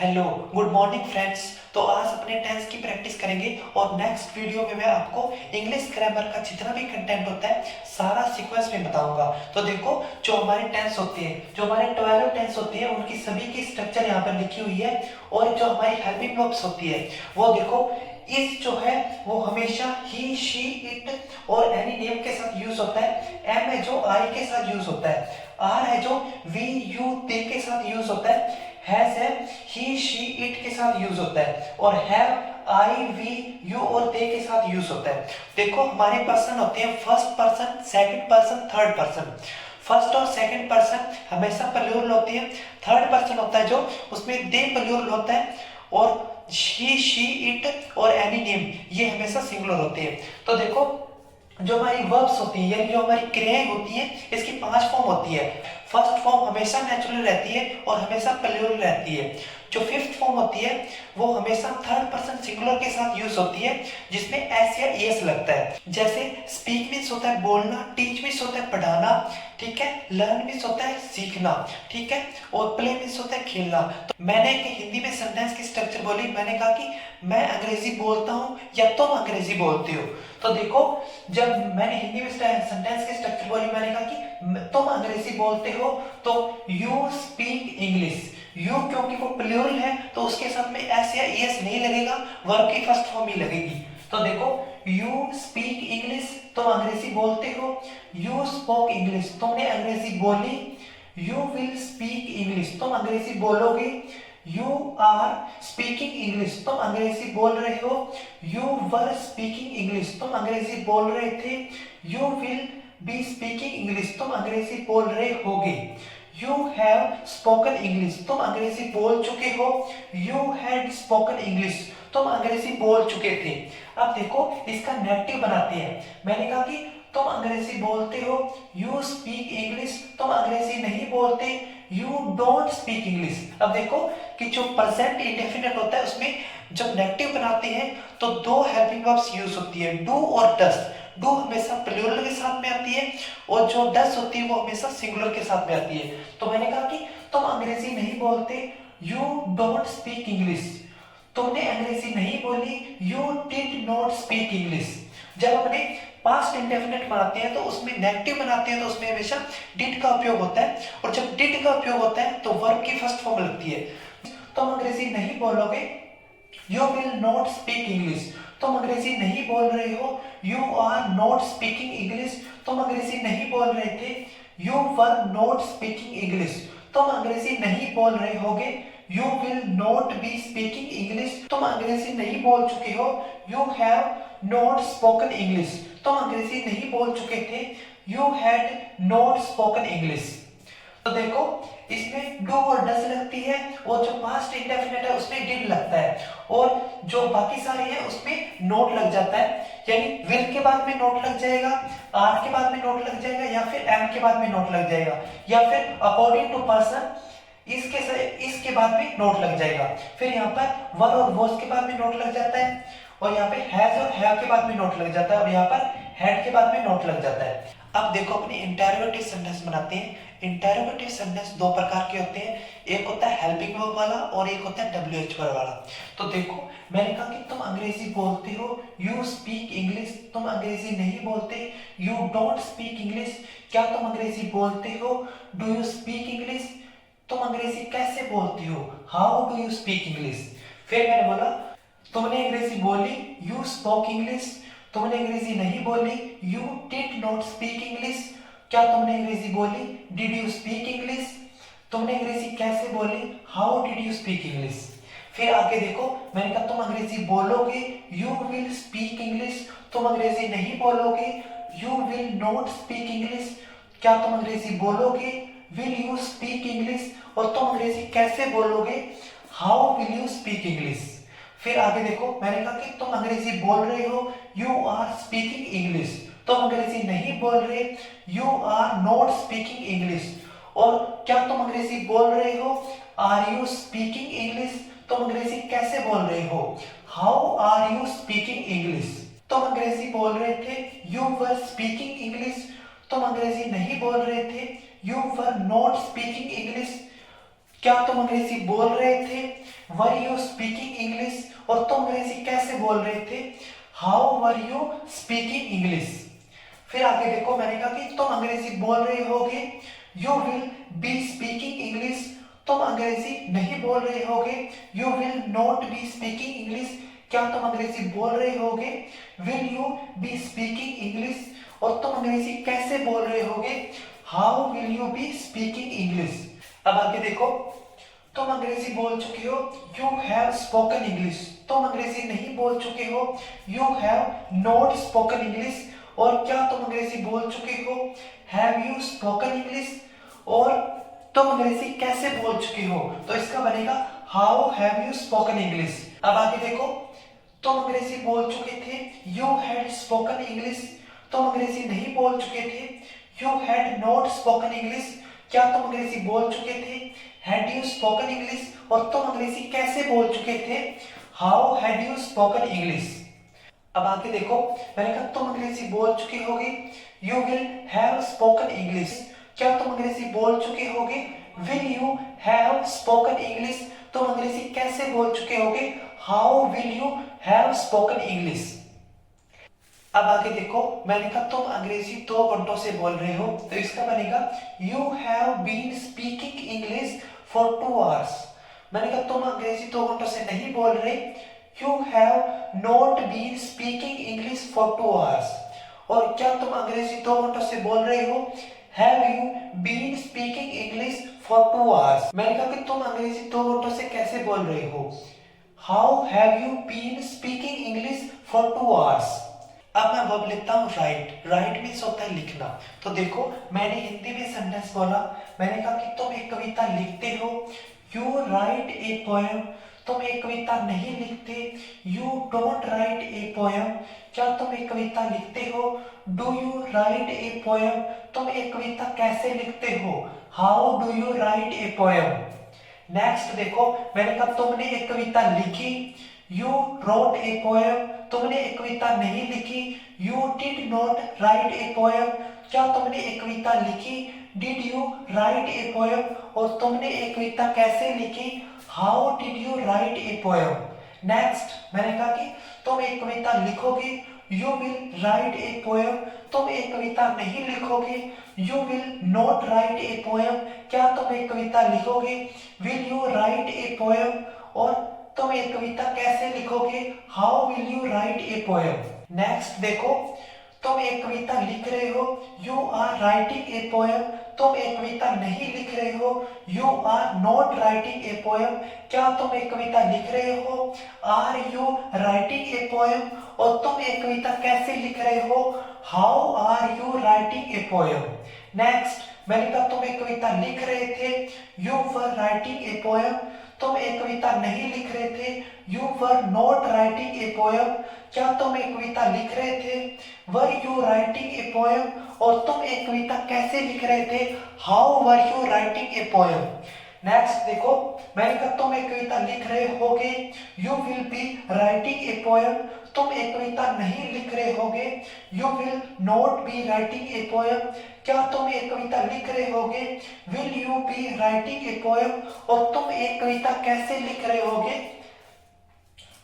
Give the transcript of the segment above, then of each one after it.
Hello, good morning friends. तो आज अपने टेंस की प्रैक्टिस करेंगे और नेक्स्ट वीडियो में मैं आपको इंग्लिश ग्रामर का जितना भी कंटेंट होता है सारा सीक्वेंस में बताऊंगा। तो देखो, जो हमारे टेंस होते हैं, जो हमारे 12 टेंस होते हैं, उनकी सभी की स्ट्रक्चर यहाँ पर लिखी हुई है। और जो हमारी हेल्पिंग वर्ब्स होती है वो देखो, इस जो है वो हमेशा ही, शी, इट और एनी नेम के साथ यूज होता है। एम है जो आई के साथ यूज होता है। आर है जो वी, यू, ते के साथ यूज होता है। हैज है ही, शी, इट के साथ यूज होता है। और हैव आई, वी, यू और दे के साथ यूज होता है। देखो, हमारे पर्सन होते हैं first person, second person, third person. First और सेकंड पर्सन हमेशा प्लूरल होती है। थर्ड पर्सन होता है जो, उसमें दे प्लूरल होता है। और ही, शी, इट और एनी नेम ये हमेशा सिंगुलर होते हैं। तो देखो, जो हमारी वर्ब्स होती है यानी जो हमारी क्रियाएं होती है, इसकी 5 फॉर्म होती है। फर्स्ट फॉर्म हमेशा नेचुरल रहती है और हमेशा प्लूरल रहती है। जो फिफ्थ फॉर्म होती है वो हमेशा थर्ड पर्सन सिंगुलर के साथ यूज होती है, जिसमें एस या एस लगता है। जैसे स्पीक मीन्स होता है बोलना, टीच मीन्स होता है पढ़ाना, ठीक है, लर्न मीन्स होता है सीखना, ठीक है, और प्ले मीन्स होता है खेलना। तो मैंने एक हिंदी में सेंटेंस की स्ट्रक्चर बोली, मैंने कहा कि मैं अंग्रेजी बोलता हूँ या तुम अंग्रेजी बोलते हो। तो देखो, जब मैंने हिंदी में सेंटेंस की स्ट्रक्चर बोली, मैंने कहा कि तुम अंग्रेजी बोलते हो, तो यू स्पीक इंग्लिश। यू क्योंकि वो प्लूरल है तो उसके साथ में एस या एस नहीं लगेगा, वर्ब की फर्स्ट फॉर्म ही लगेगी। तो देखो, यू स्पीक इंग्लिश, तुम अंग्रेजी बोलते हो। यू स्पोक इंग्लिश, तुमने अंग्रेजी बोली। यू विल स्पीक इंग्लिश, तुम अंग्रेजी बोलोगे। यू आर स्पीकिंग इंग्लिश, तुम अंग्रेजी बोल रहे हो। यू वर स्पीकिंग इंग्लिश, तुम अंग्रेजी बोल रहे थे। You will be speaking English, तुम अंग्रेजी बोल रहे होगे। यू हैव स्पोकन इंग्लिश, तुम अंग्रेजी बोल चुके हो। यू हैड स्पोकन इंग्लिश, तुम अंग्रेजी बोल चुके थे। अब देखो, इसका नेगेटिव बनाते हैं। मैंने कहा कि तुम अंग्रेजी बोलते हो। यू स्पीक इंग्लिश, तुम अंग्रेजी नहीं बोलते। You don't speak English. अब देखो कि जो प्रेजेंट इंडेफिनिट होता है उसमें जब नेगेटिव बनाते हैं तो दो हेल्पिंग वर्ब्स यूज होती है, डू और डस। डू हमेशा प्लूरल के साथ में आती है और जो डस होती है वो हमेशा सिंगुलर के साथ में आती है। तो मैंने कहा कि तुम अंग्रेजी नहीं बोलते। यू डोंट स्पीक इंग्लिश, तुमने अंग्रेजी नहीं बोली। You did not speak English. जब अपने पास्ट इंडेफिनिट बनाते हैं तो उसमें नेगेटिव बनाते हैं तो उसमें हमेशा डिड का उपयोग होता है। और जब डिड का उपयोग होता है तो वर्ब की फर्स्ट फॉर्म लगती है। तुम अंग्रेजी नहीं बोलोगे। You will not speak English, तुम अंग्रेजी नहीं बोल रहे हो। You are not speaking English, तुम अंग्रेजी नहीं बोल रहे थे। You were not speaking English, तुम अंग्रेजी नहीं बोल रहे होगे। You will not be speaking English, तुम अंग्रेजी नहीं बोल चुके हो। You have not spoken English, तुम अंग्रेजी नहीं बोल चुके थे। You had not spoken English. तो देखो, इसमें डू और डस लगती है और जो पास्ट इंडेफिनिट है उसमें डिड लगता है और जो बाकी सारे हैं उसमें नोट लग जाता है। यानी विल के बाद में नोट लग जाएगा, आर के बाद में नोट लग जाएगा, या फिर एम के बाद में नोट लग जाएगा, या फिर अकॉर्डिंग टू पर्सन इसके बाद में नोट लग जाएगा। फिर यहाँ पर वर और वॉज के बाद में नोट लग जाता है और यहाँ पे हैज और हैव के बाद में नोट लग जाता है और यहाँ पर हैड के बाद में नोट लग जाता है। अब देखो, अपनी इंटरोगेटिव सेंटेंस बनाते हैं। इंटरोगेटिव सेंटेंस दो प्रकार के होते हैं, एक होता है हेल्पिंग वर्ब वाला और एक होता है WH वर्ब वाला। तो देखो, मैंने कहा कि तुम अंग्रेजी बोलते हो। यू स्पीक इंग्लिश, तुम अंग्रेजी नहीं बोलते। यू डोंट स्पीक इंग्लिश, क्या तुम अंग्रेजी बोलते हो। डू यू स्पीक इंग्लिश, तुम अंग्रेजी कैसे बोलते हो। How do you speak English. फिर मैंने बोला तुमने अंग्रेजी बोली। यू स्पोक इंग्लिश, तुमने अंग्रेजी नहीं बोली। You did not speak English, क्या तुमने अंग्रेजी बोली। डिड यू स्पीक इंग्लिश, तुमने अंग्रेजी कैसे बोली। How did you speak English. फिर आगे देखो, मैंने कहा तुम अंग्रेजी बोलोगे। यू विल स्पीक इंग्लिश, तुम अंग्रेजी नहीं बोलोगे। You will not speak English, क्या तुम अंग्रेजी बोलोगे। विल यू स्पीक इंग्लिश, और तुम अंग्रेजी कैसे बोलोगे। How will you speak English. फिर आगे देखो, मैंने कहा कि तुम अंग्रेजी बोल रहे हो। यू आर स्पीकिंग इंग्लिश, तुम अंग्रेजी नहीं बोल रहे। You are not speaking English, और क्या तुम अंग्रेजी बोल रहे हो। आर यू स्पीकिंग इंग्लिश, तुम अंग्रेजी कैसे बोल रहे हो। How are you speaking English, तुम अंग्रेजी बोल रहे थे। यू वर स्पीकिंग इंग्लिश, तुम अंग्रेजी नहीं बोल रहे थे। You were not speaking English, क्या तुम अंग्रेजी बोल रहे थे? Were you speaking English? और तुम अंग्रेजी कैसे बोल रहे थे? How were you speaking English? फिर आगे देखो, मैंने कहा कि तुम अंग्रेजी बोल रहे होगे, you will be speaking English. तुम अंग्रेजी नहीं बोल रहे होगे, you will not be speaking English. क्या तुम अंग्रेजी बोल रहे होगे? Will you B speaking English? और तुम अंग्रेजी कैसे बोल रहे होगे? How will you B speaking English? अब आगे देखो, तुम अंग्रेजी बोल चुके हो, यू हैव स्पोकन इंग्लिश। तुम अंग्रेजी नहीं बोल चुके हो, you have not spoken English. और क्या तुम अंग्रेजी बोल चुके हो? Have you spoken English? और तुम अंग्रेजी कैसे बोल चुके हो? तो इसका बनेगा how have you spoken English. अब आगे देखो, तुम अंग्रेजी बोल चुके थे, यू हैड स्पोकन इंग्लिश। तुम अंग्रेजी नहीं बोल चुके थे, you had not spoken English. क्या तुम अंग्रेजी बोल चुके थे? Had you spoken English? और तुम अंग्रेजी कैसे बोल चुके थे? How had you spoken English? अब आगे देखो, मैंने कहा तुम अंग्रेजी बोल चुके होगे, you will have spoken English. क्या तुम अंग्रेजी बोल चुके होगे? Will you have spoken English? तुम अंग्रेजी कैसे बोल चुके होगे? How will you have spoken English? अब आगे देखो, मैंने कहा तुम अंग्रेजी 2 घंटों से बोल रहे हो, तो इसका बनेगा you have been speaking English for 2 hours. मैंने कहा तुम अंग्रेजी 2 घंटों से नहीं बोल रहे, you have not been speaking English for 2 hours. और क्या तुम अंग्रेजी 2 घंटों से बोल रहे हो? Have you been speaking English for 2 hours. मैंने कहा कि तुम अंग्रेजी 2 घंटों से कैसे बोल रहे हो? How have you been speaking English for 2 hours? अब मैं वर्ब लिखता हूँ राइट। राइट मीन्स होता है लिखना। तो देखो, मैंने हिंदी में सेंटेंस बोला, मैंने कहा कि तुम एक कविता लिखते हो, यू राइट ए पोएम। तुम एक कविता नहीं लिखते, you don't write a poem. क्या तुम एक कविता लिखते हो? Do you write a poem? तुम एक कविता कैसे लिखते हो? How do you write a poem? Next देखो, मैंने कहा तुमने एक कविता लिखी, यू रोट ए पोएम। तुमने एक कविता नहीं लिखी, you did not right a poem. क्या तुमने एक कविता लिखी? Did you write a poem? और तुमने एक कविता कैसे लिखी? How did you write a poem? Next मैंने कहा कि तुम एक कविता लिखोगे, you will write a poem. तुम एक कविता नहीं लिखोगे, you will not right a poem. क्या तुम एक कविता लिखोगे? Will you write a poem? और तुम एक कविता कैसे लिखोगे? How will you write a poem? Next देखो, तुम एक कविता लिख रहे हो, you are writing a poem. तुम एक कविता नहीं लिख रहे हो, you are not writing a poem. क्या तुम एक कविता लिख रहे हो? Are you writing a poem? और तुम एक कविता कैसे लिख रहे हो? How are you writing a poem? Next मैंने कहा तुम एक कविता लिख रहे थे, you were writing a poem. तुम एक कविता नहीं लिख रहे थे, you were not writing a poem. क्या तुम एक कविता लिख रहे थे? Were you writing a poem? और तुम एक कविता कैसे लिख रहे थे? How were you writing a poem? Next देखो, मैंने कहा तुम एक कविता लिख रहे होगे, you will be writing a poem. तुम एक कविता नहीं लिख रहे होगे, you will not be writing a poem. क्या तुम एक कविता लिख रहे होगे? Will you be writing a poem? और तुम एक कविता कैसे लिख रहे होगे?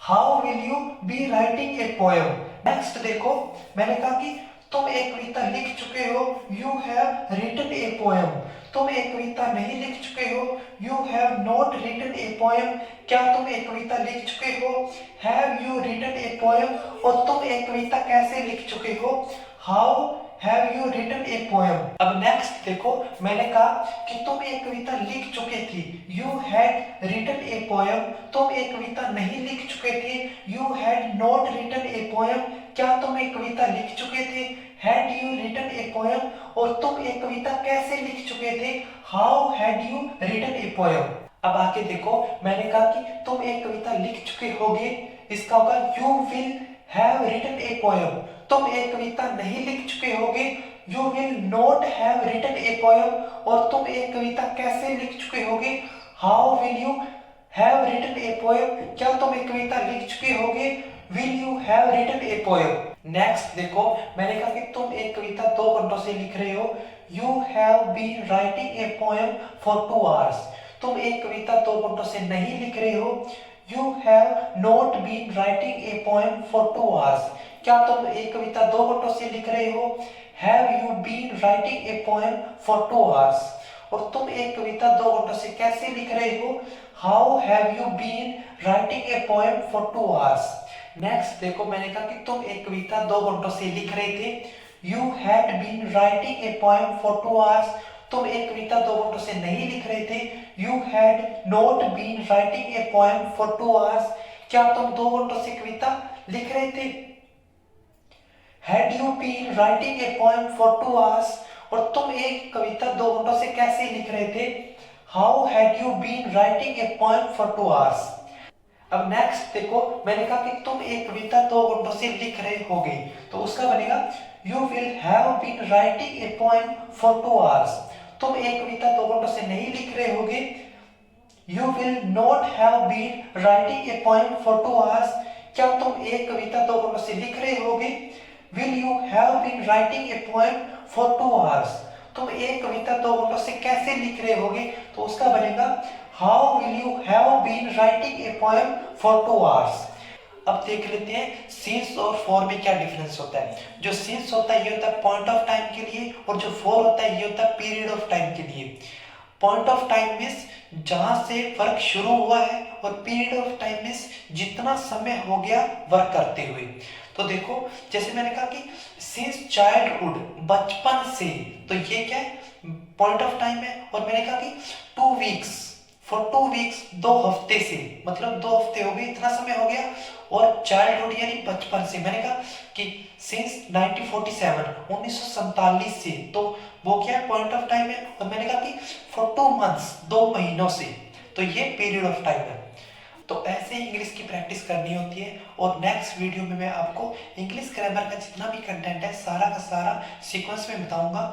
How will you be writing a poem? Next देखो, मैंने कहा कि तुम एक कविता लिख चुके हो, you have written a poem. तुम एक कविता नहीं लिख चुके हो, you have not written a poem. क्या तुम एक कविता लिख चुके हो? Have you written a poem? और तुम एक कविता कैसे लिख चुके हो? How have you written a poem? अब नेक्स्ट देखो, मैंने कहा कि तुम एक कविता लिख चुके थे, you had written a poem. तुम एक कविता नहीं लिख चुके थे, you had not written a poem. क्या तुम एक कविता लिख चुके थे? Had you written a poem? और तुम एक कविता कैसे लिख चुके थे? How had you written a poem? अब आके देखो, मैंने कहा कि तुम एक कविता लिख चुके होगे, इसका होगा you will have written a poem. तुम एक कविता नहीं लिख चुके होगे, you will not have written a poem. और तुम एक कविता कैसे लिख चुके होगे? How will you have written a poem? क्या तुम एक कविता लिख चुके होगे? Will you have written a poem? Next देखो, मैंने कहा कि तुम एक कविता 2 घंटों से लिख रहे हो, you have been writing a poem for 2 hours. तुम एक कविता 2 घंटों से नहीं लिख रहे हो। You have not been writing a poem for 2 hours. क्या तुम एक कविता 2 घंटों से लिख रहे हो? Have you been writing a poem for 2 hours. और तुम एक कविता 2 घंटों से कैसे लिख रहे हो? How have you been writing a poem for 2 hours. Next देखो, मैंने कहा कि तुम एक कविता 2 घंटों से लिख रहे थे। You had been writing a poem for 2 hours. तुम एक कविता 2 घंटों से नहीं लिख रहे थे। You had not been writing a poem for 2 hours. क्या तुम 2 घंटों से कविता लिख रहे थे? Had you been writing a poem for 2 hours. और तुम एक कविता 2 घंटों से कैसे लिख रहे थे? How had you been writing a poem for 2 hours. अब नेक्स्ट देखो, मैंने कहा कि तुम एक कविता 2 घंटों से लिख रहे होगे, तो उसका बनेगा you will have been writing a poem for 2 hours. तुम एक कविता 2 घंटों से नहीं लिख रहे होगे। You will not have been writing a poem for 2 hours. क्या तुम एक कविता 2 घंटों से लिख रहे होगे? Will you have been writing a poem for 2 hours. तुम एक कविता 2 घंटों से कैसे लिख रहे होगे, तो उसका बनेगा how will you have been writing a poem for 2 hours. अब देख लेते हैं सिंस और फॉर में क्या डिफरेंस होता है। जो सिंस होता है ये होता है पॉइंट ऑफ टाइम के लिए, और जो फॉर होता है ये होता है पीरियड ऑफ टाइम के लिए। पॉइंट ऑफ टाइम मीन्स जहां से वर्क शुरू हुआ है, और पीरियड ऑफ टाइम मीन्स जितना समय हो गया वर्क करते हुए। तो देखो, जैसे मैंने कहा कि सिंस चाइल्डहुड, बचपन से, तो ये क्या है? पॉइंट ऑफ टाइम है। और मैंने कहा कि 2 वीक्स, फॉर 2 वीक्स, 2 हफ्ते से, मतलब 2 हफ्ते हो गए, इतना समय हो गया। और चाइल्डहुड यानी बचपन से, मैंने कहा कि सिंस 1947, 1947 से, तो वो क्या है? पॉइंट ऑफ टाइम है। और मैंने कहा कि फॉर 2 मंथ्स, 2 महीनों से, तो ये पीरियड ऑफ टाइम है। तो ऐसे ही इंग्लिश की प्रैक्टिस करनी होती है। और नेक्स्ट वीडियो में मैं आपको इंग्लिश ग्रामर का जितना भी कंटेंट है सारा का सारा सीक्वेंस में बताऊंगा।